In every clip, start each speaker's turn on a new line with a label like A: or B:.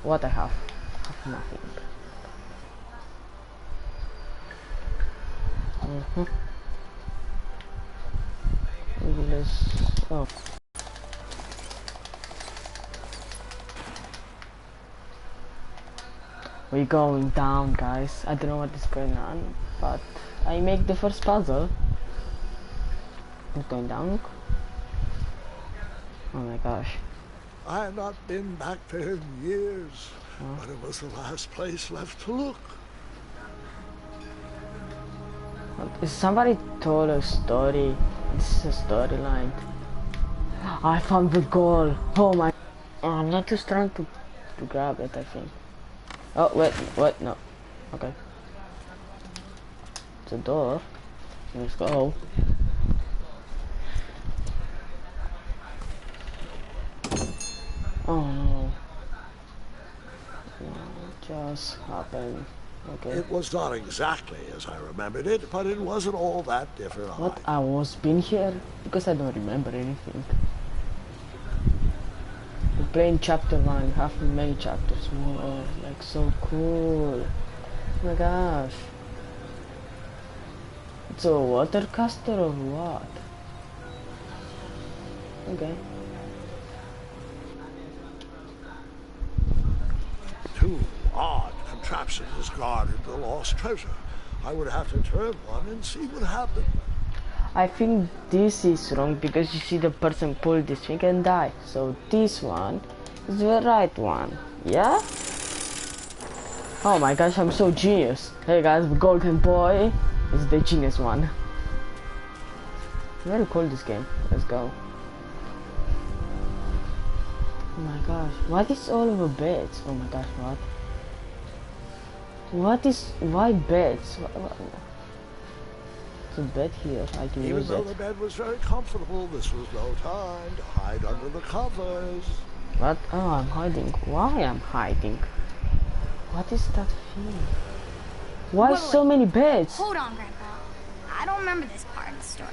A: What I have? Nothing. Maybe let's. Oh. We're going down, guys. I don't know what is going on, but I make the first puzzle. It's going down. Oh my gosh.
B: I have not been back there in years, but it was the last place left to look.
A: Somebody told a story. This is a storyline. I found the goal. Oh my. Oh, I'm not too strong to grab it, I think. Oh, wait, what? No. Okay. It's a door. Let's go. Oh no. What just happened? Okay.
B: It was not exactly as I remembered it, but it wasn't all that different.
A: What? I was been here? Because I don't remember anything. We're playing chapter 1, have many chapters more, like so cool. Oh my gosh. It's a water caster or what? Okay.
B: Two odd contraptions guarded the lost treasure. I would have to turn one and see what happened.
A: I think this is wrong because you see the person pull this thing and die. So this one is the right one. Yeah? Oh my gosh, I'm so genius. Hey guys, the golden boy is the genius one. Very cool this game. Let's go. Oh my gosh, what is all over beds? Oh my gosh, what? What is, why beds? What? It's a bed here, I can
B: Even
A: use
B: though
A: it.
B: the bed was very comfortable, this was no time to hide under the covers.
A: What? Oh, I'm hiding. Why I'm hiding? What is that feeling? Why
C: Wait,
A: so many beds?
C: Hold on, Grandpa. I don't remember this part of the story.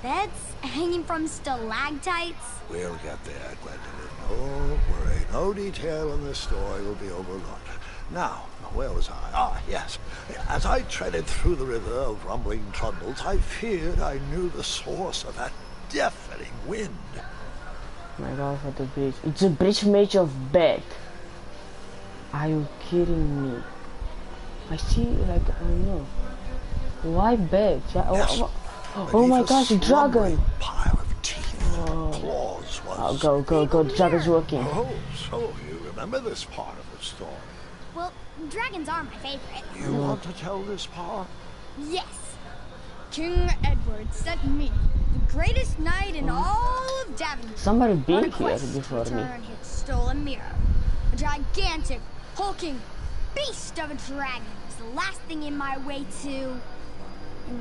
C: Beds hanging from stalactites?
B: We'll get there, Gwendolyn. Don't worry. No detail in this story will be overlooked. Now, where was I? Ah, yes. As I treaded through the river of rumbling trundles, I feared I knew the source of that deafening wind.
A: Oh my god, what a bridge. It's a bridge made of bed. Are you kidding me? I see, like, I don't know. Why bed?
B: Yes.
A: Oh my gosh, a dragon!
B: Pile of teeth and claws was...
A: Oh, go, the dragon's working.
B: Oh, so you remember this part of the story?
C: Well, dragons are my favorite.
B: You want to tell this part?
C: Yes. King Edward sent me, the greatest knight in all of Devon,
A: Somebody
C: on
A: been
C: a
A: here
C: quest
A: before
C: to
A: me.
C: return his stolen mirror. A gigantic, hulking beast of a dragon was the last thing in my way to...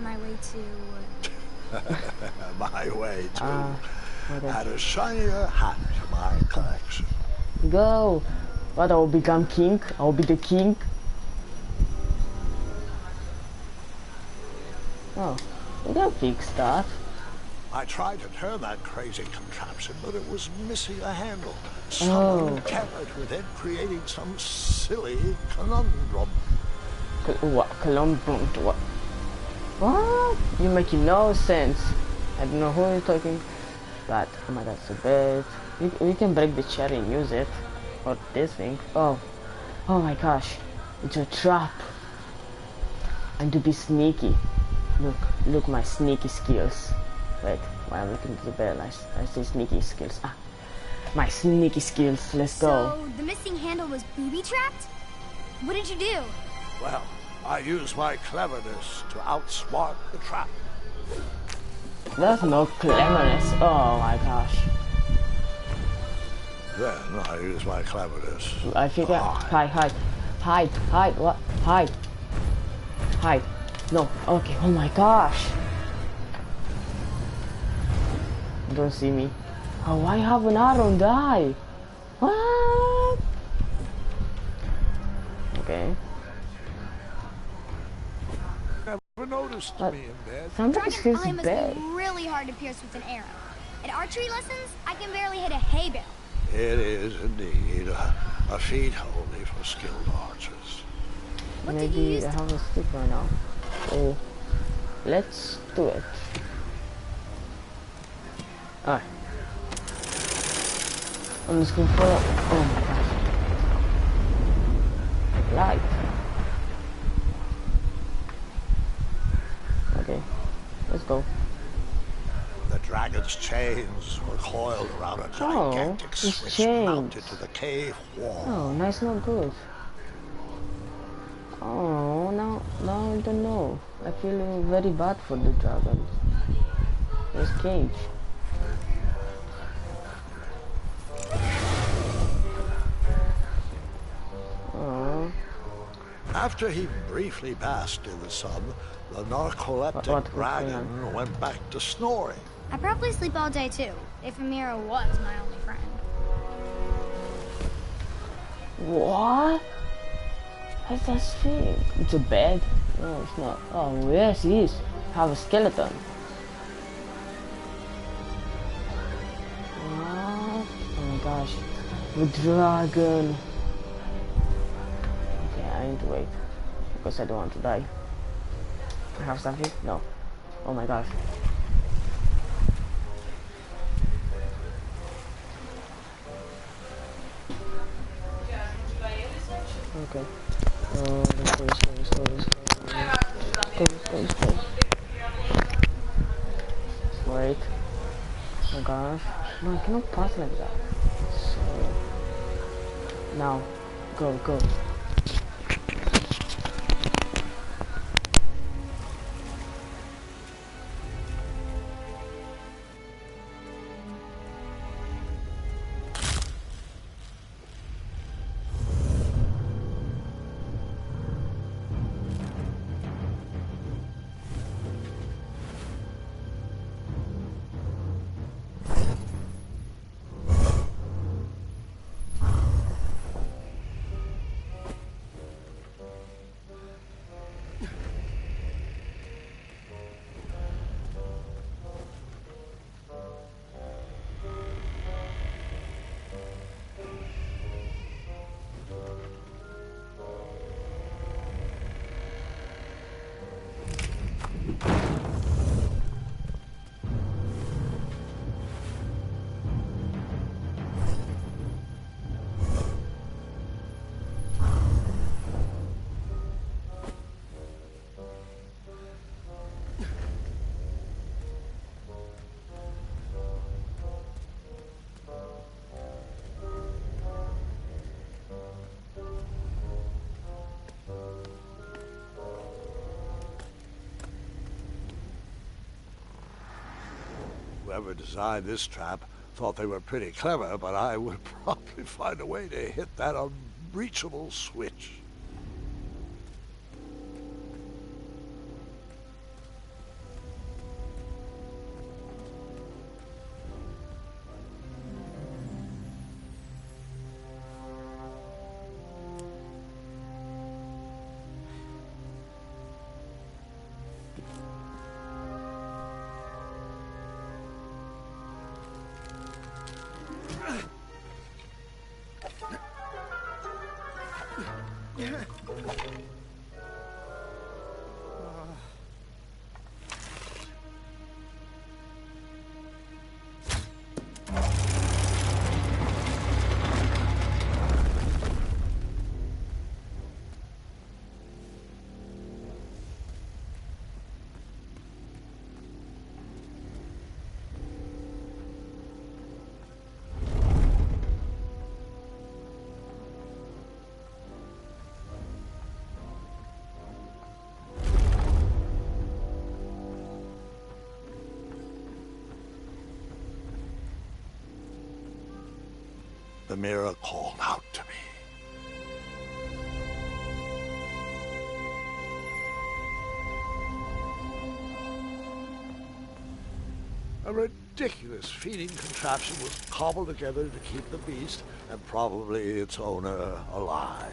B: My way to add a shinier hat to my collection.
A: Go! What, I will become king? I will be the king? Oh, we can fix that.
B: I tried to turn that crazy contraption, but it was missing a handle. Someone tampered with it, creating some silly conundrum.
A: What? Conundrum? What? What? You're making no sense. I don't know who you're talking, but oh my god, it's a bed. We can break the chair and use it. Or this thing. Oh my gosh, it's a trap. And to be sneaky. Look my sneaky skills. Wait, while I'm looking at the bed, I say sneaky skills. Ah, my sneaky skills. Let's go.
C: So, the missing handle was booby-trapped? What did you do?
B: Well, I used my cleverness to outsmart the trap.
A: That's no cleverness. Oh my gosh.
B: Then I used my cleverness.
A: I think hide. What? Hide. No. Okay. Oh my gosh. Don't see me. Oh, I have an arrow and die. What? Okay.
B: Never noticed me in bed.
A: Somebody
C: Dragon
A: feels
C: eye must
A: bad.
C: be really hard to pierce with an arrow. At archery lessons, I can barely hit a hay bale.
B: It is indeed. a feat only for skilled archers.
C: What did you
A: Maybe
C: use
A: I
C: to...
A: have a stick right now. So let's do it. Alright. I'm just going for oh my gosh. Light. Okay. Let's go.
B: The dragon's chains were coiled around a gigantic
A: his
B: switch
A: chains.
B: mounted to the cave wall.
A: Oh, nice, not good. Oh, now I don't know. I feel very bad for the dragon. His cage. Oh.
B: After he briefly basked in the sun, the narcoleptic dragon went back to snoring.
C: I probably sleep all day too, if Amira was my only friend.
A: What? What's that thing? It's a bed? No, it's not. Oh, yes, it is. Have a skeleton. What? Oh my gosh. The dragon. Okay, I need to wait. Because I don't want to die. I have something? No. Oh my gosh. Okay. Let's go. Wait. Oh gosh. No, I cannot pass like that. So now, go.
B: Whoever designed this trap thought they were pretty clever, but I would probably find a way to hit that unreachable switch. The mirror called out to me. A ridiculous feeding contraption was cobbled together to keep the beast and probably its owner alive.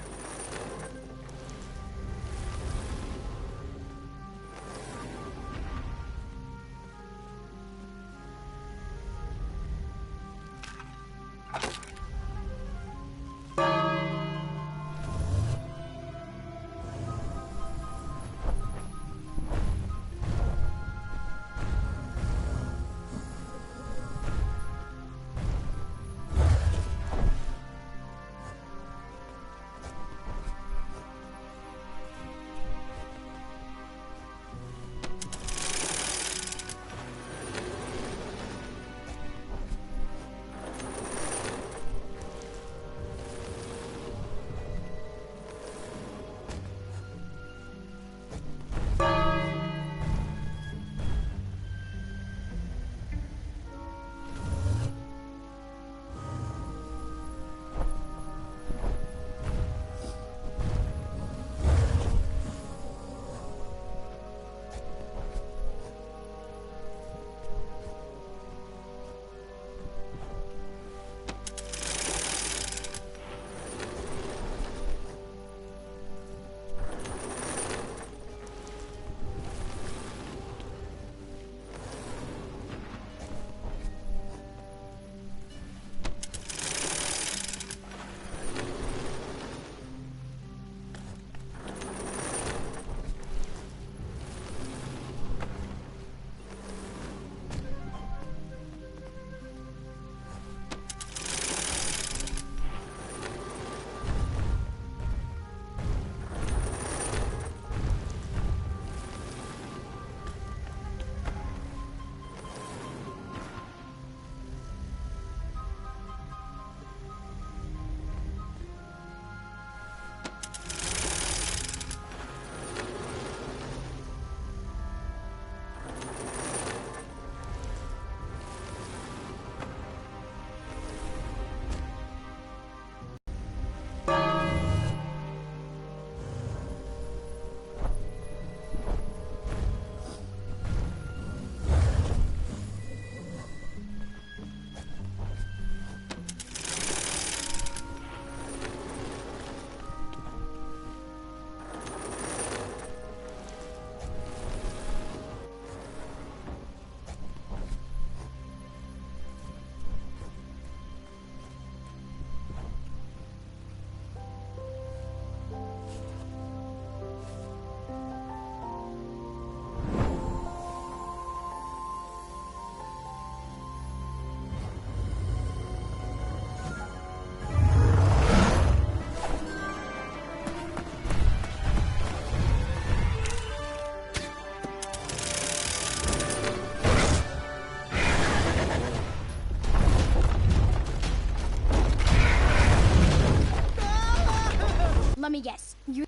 C: let me guess. You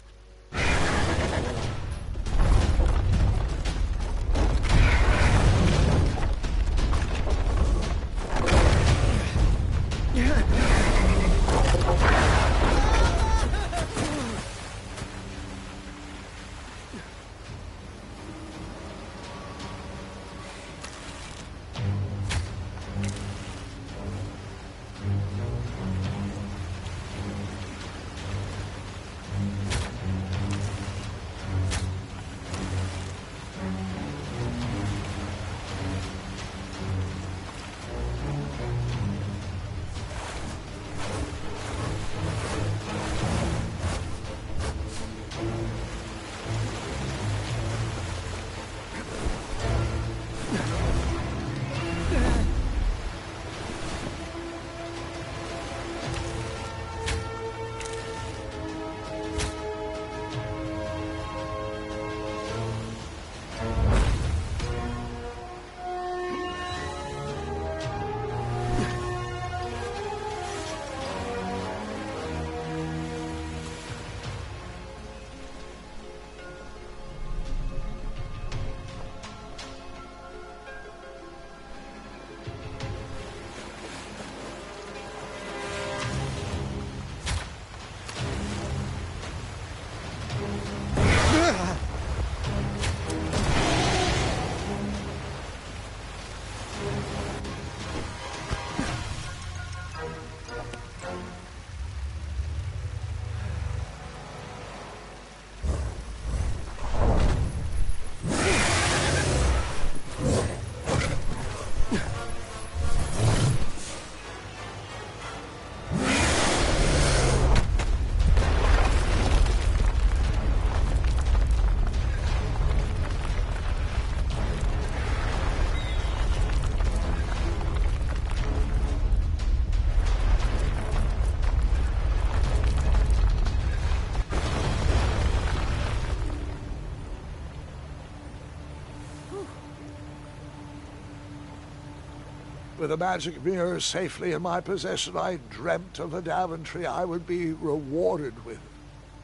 B: With the magic mirror safely in my possession, I dreamt of the Daventry I would be rewarded with,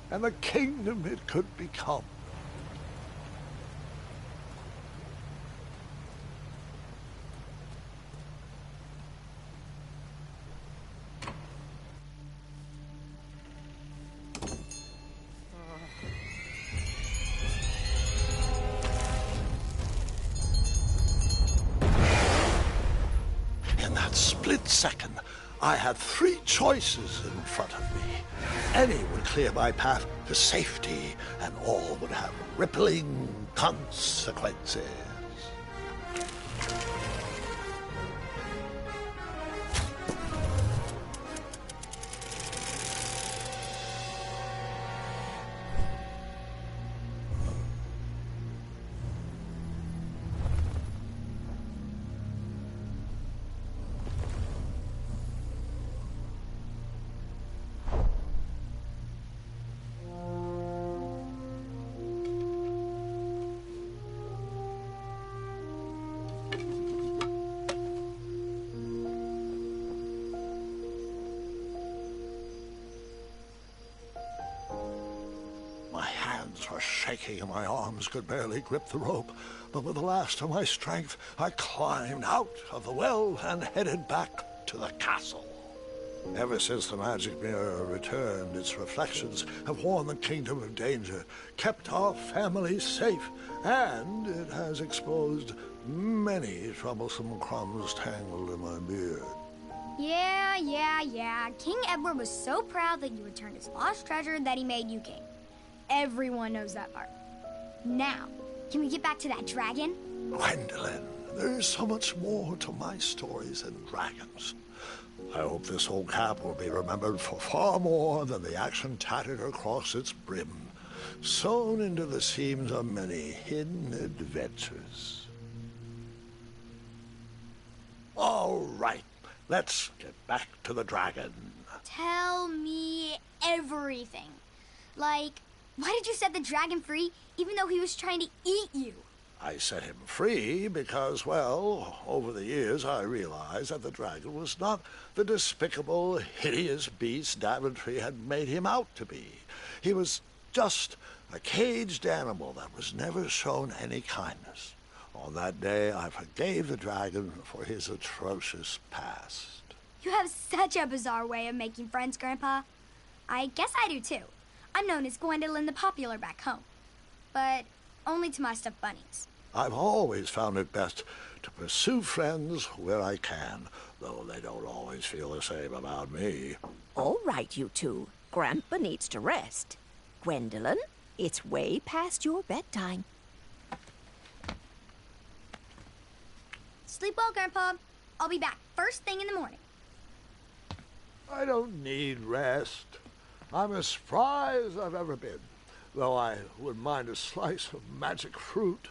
B: and the kingdom it could become. In that split second, I had three choices in front of me. Any would clear my path to safety, and all would have rippling consequences. My hands were shaking and my arms could barely grip the rope, but with the last of my strength, I climbed out of the well and headed back to the castle. Ever since the magic mirror returned, its reflections have warned the kingdom of danger, kept our family safe, and it has exposed many troublesome crumbs tangled in my beard.
C: Yeah. King Edward was so proud that you returned his lost treasure that he made you king. Everyone knows that part. Now, can we get back to that dragon?
B: Gwendolyn, there's so much more to my stories than dragons. I hope this old cap will be remembered for far more than the action tattered across its brim, sewn into the seams of many hidden adventures. All right, let's get back to the dragon.
C: Tell me everything. Like, why did you set the dragon free even though he was trying to eat you?
B: I set him free because, well, over the years I realized that the dragon was not the despicable, hideous beast Daventry had made him out to be. He was just a caged animal that was never shown any kindness. On that day, I forgave the dragon for his atrocious past.
C: You have such a bizarre way of making friends, Grandpa. I guess I do too. I'm known as Gwendolyn the Popular back home, but only to my stuffed bunnies.
B: I've always found it best to pursue friends where I can, though they don't always feel the same about me.
D: All right, you two. Grandpa needs to rest. Gwendolyn, it's way past your bedtime.
C: Sleep well, Grandpa. I'll be back first thing in the morning.
B: I don't need rest. I'm as spry as I've ever been, though I wouldn't mind a slice of magic fruit.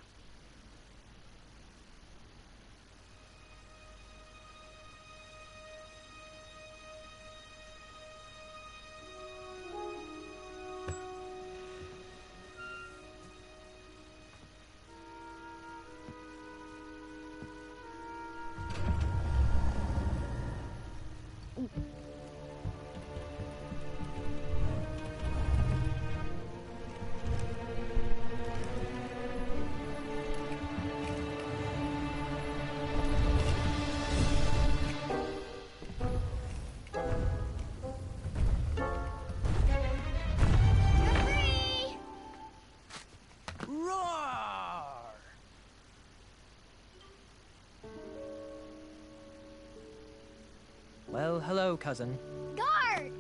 E: Well, hello, cousin.
C: Guard!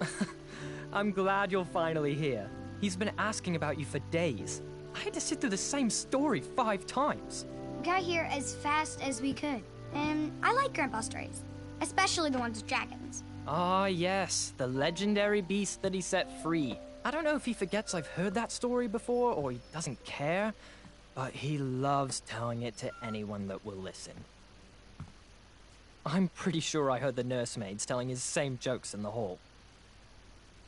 E: I'm glad you're finally here. He's been asking about you for days. I had to sit through the same story 5 times.
C: We got here as fast as we could, and I like Grandpa's stories, especially the ones with dragons.
E: Ah, yes, the legendary beast that he set free. I don't know if he forgets I've heard that story before or he doesn't care, but he loves telling it to anyone that will listen. I'm pretty sure I heard the nursemaids telling his same jokes in the hall.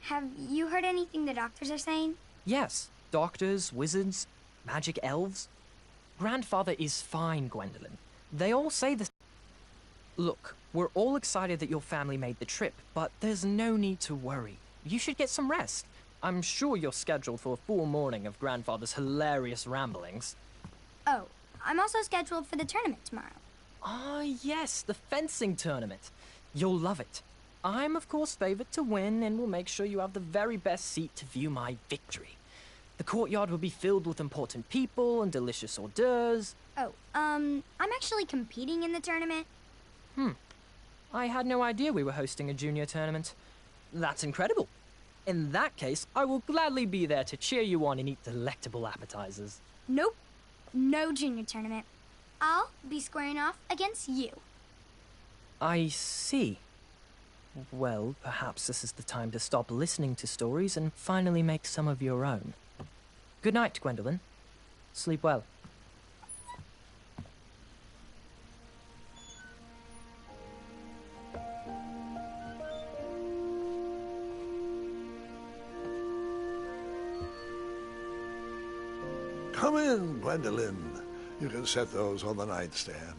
C: Have you heard anything the doctors are saying?
E: Yes, doctors, wizards, magic elves. Grandfather is fine, Gwendolyn. They all say this. Look, we're all excited that your family made the trip, but there's no need to worry. You should get some rest. I'm sure you're scheduled for a full morning of Grandfather's hilarious ramblings.
C: Oh, I'm also scheduled for the tournament tomorrow.
E: Ah, yes, the fencing tournament. You'll love it. I'm, of course, favored to win and will make sure you have the very best seat to view my victory. The courtyard will be filled with important people and delicious hors d'oeuvres.
C: Oh, I'm actually competing in the tournament.
E: I had no idea we were hosting a junior tournament. That's incredible. In that case, I will gladly be there to cheer you on and eat delectable appetizers.
C: Nope, no junior tournament. I'll be squaring off against you.
E: I see. Well, perhaps this is the time to stop listening to stories and finally make some of your own. Good night, Gwendolyn. Sleep well.
B: Come in, Gwendolyn. You can set those on the nightstand.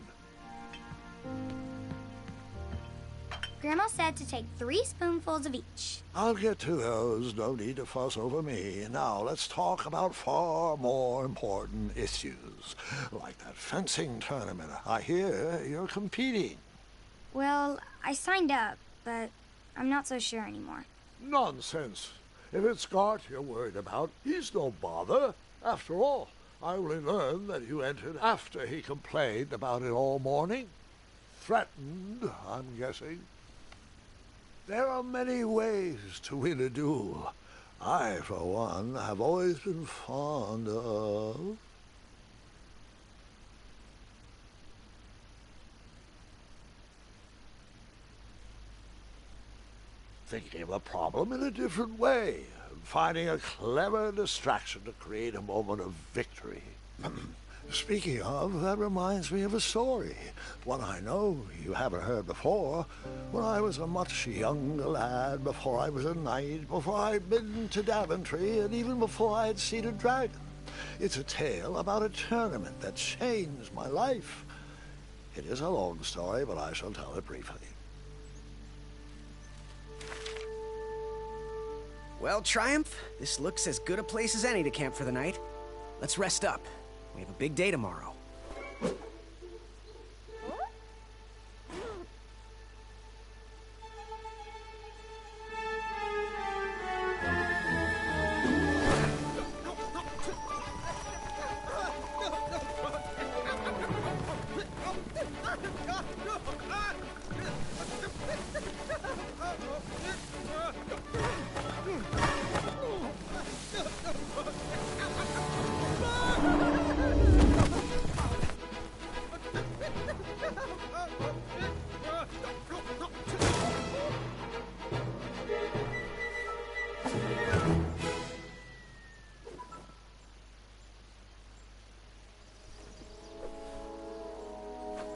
C: Grandma said to take 3 spoonfuls of each.
B: I'll get to those. No need to fuss over me. Now, let's talk about far more important issues, like that fencing tournament. I hear you're competing.
C: Well, I signed up, but I'm not so sure anymore.
B: Nonsense. If it's Scott you're worried about, he's no bother. After all, I only learned that you entered after he complained about it all morning. Threatened, I'm guessing. There are many ways to win a duel. I, for one, have always been fond of... thinking of a problem in a different way, finding a clever distraction to create a moment of victory. Speaking of, that reminds me of a story, one I know you haven't heard before. When I was a much younger lad, before I was a knight, before I'd been to Daventry, and even before I'd seen a dragon, It's a tale about a tournament that changed my life. It is a long story, but I shall tell it briefly.
F: Well, Triumph, this looks as good a place as any to camp for the night. Let's rest up. We have a big day tomorrow.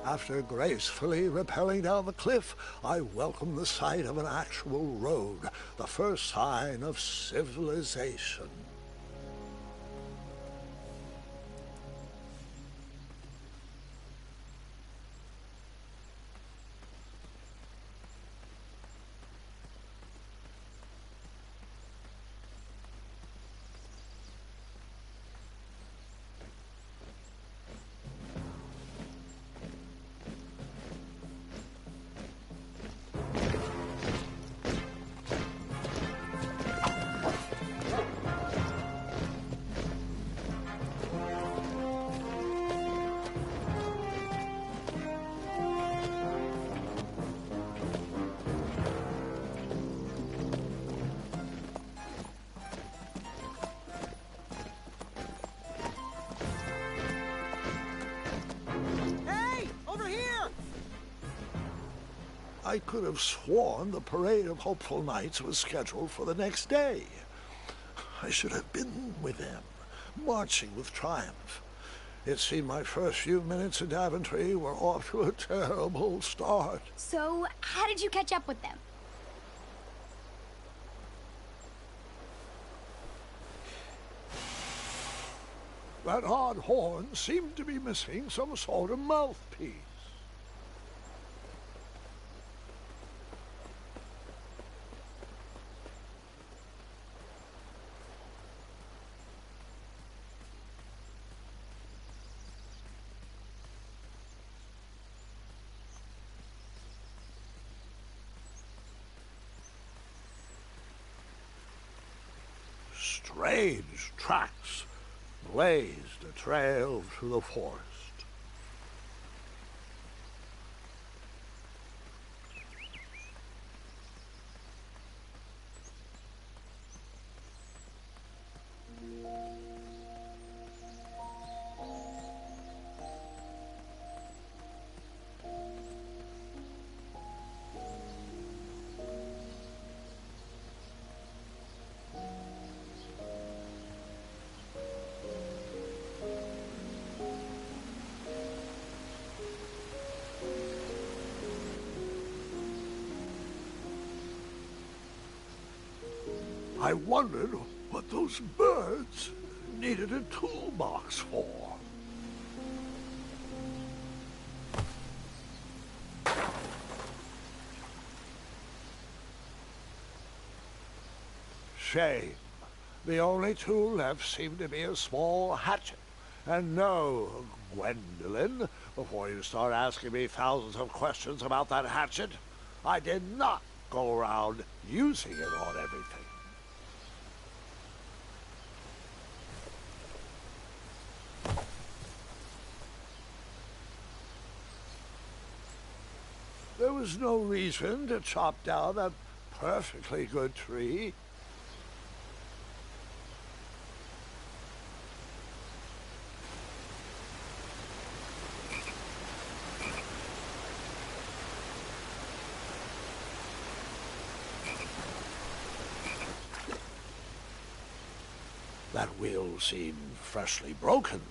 B: After gracefully rappelling down the cliff, I welcomed the sight of an actual road, the first sign of civilization. I could have sworn the Parade of Hopeful Knights was scheduled for the next day. I should have been with them, marching with triumph. It seemed my first few minutes in Daventry were off to a terrible start.
C: So, how did you catch up with them?
B: That odd horn seemed to be missing some sort of mouthpiece. Strange tracks blazed a trail through the forest. I wondered what those birds needed a toolbox for. Shame. The only tool left seemed to be a small hatchet. And no, Gwendolyn, before you start asking me thousands of questions about that hatchet, I did not go around using it on everything. There was no reason to chop down a perfectly good tree. That wheel seemed freshly broken.